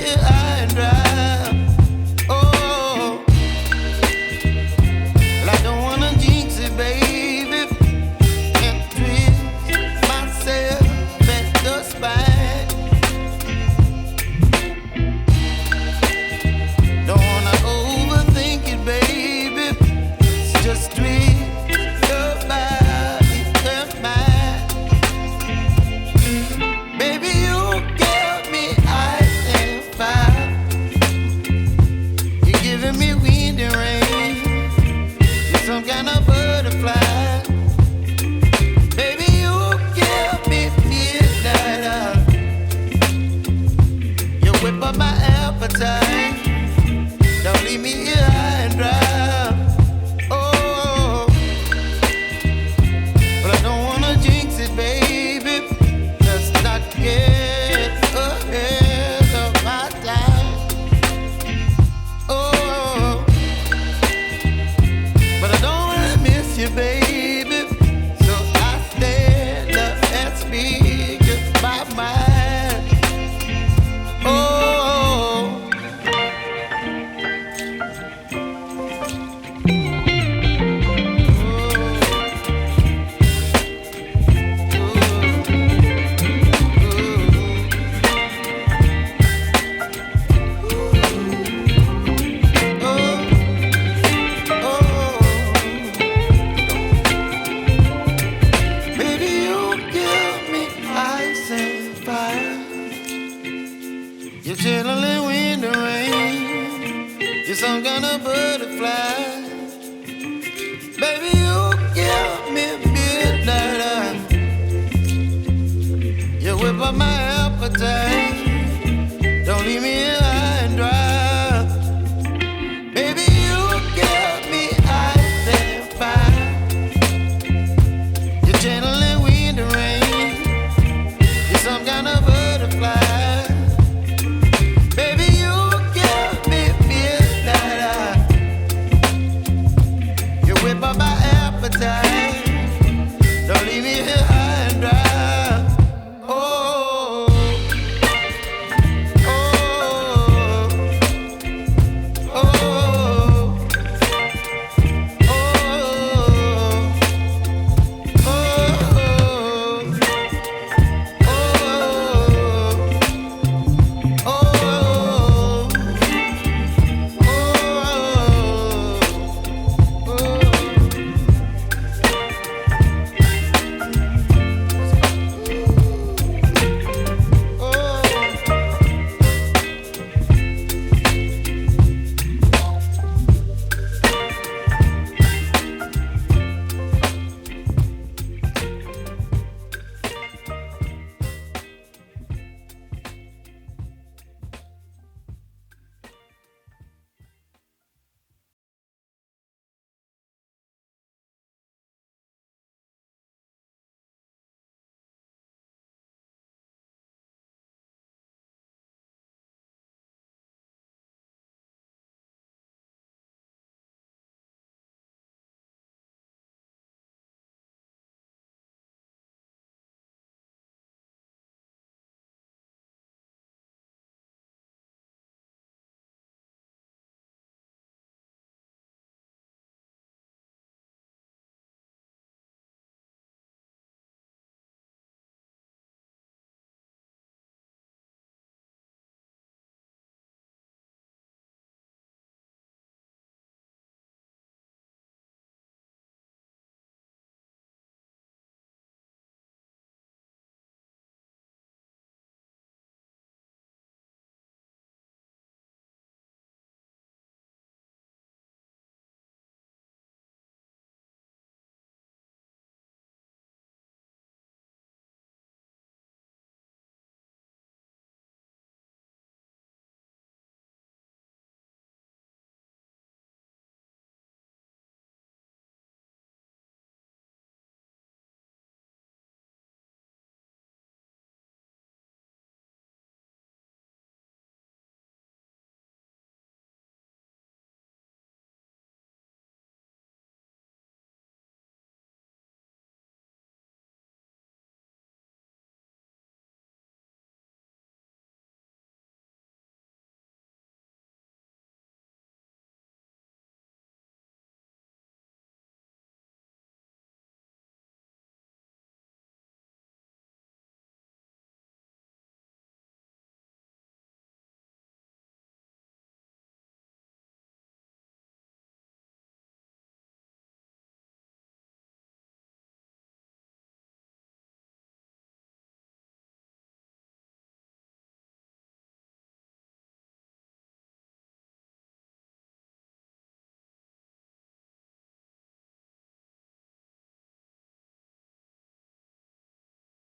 here high and dry. Oh, well, I don't wanna jinx it, baby, and twist myself at the spine. Don't wanna overthink it, baby. It's just twist your body and mine. Baby, you give me ice and fire. You're giving me wind and rain. You're some kind of butterfly. Baby, you give me midnight. You whip up my appetite. Don't leave me here high and dry. Oh, but I don't wanna jinx it, baby. Let's not get ahead of my time. Oh, but I don't wanna miss you, baby. So I stand up and speak my mind. Oh. Baby, you give me ice and fire. You're chilling wind and rain. You're some kind of butterfly. Baby, you give me midnight. You whip up my appetite.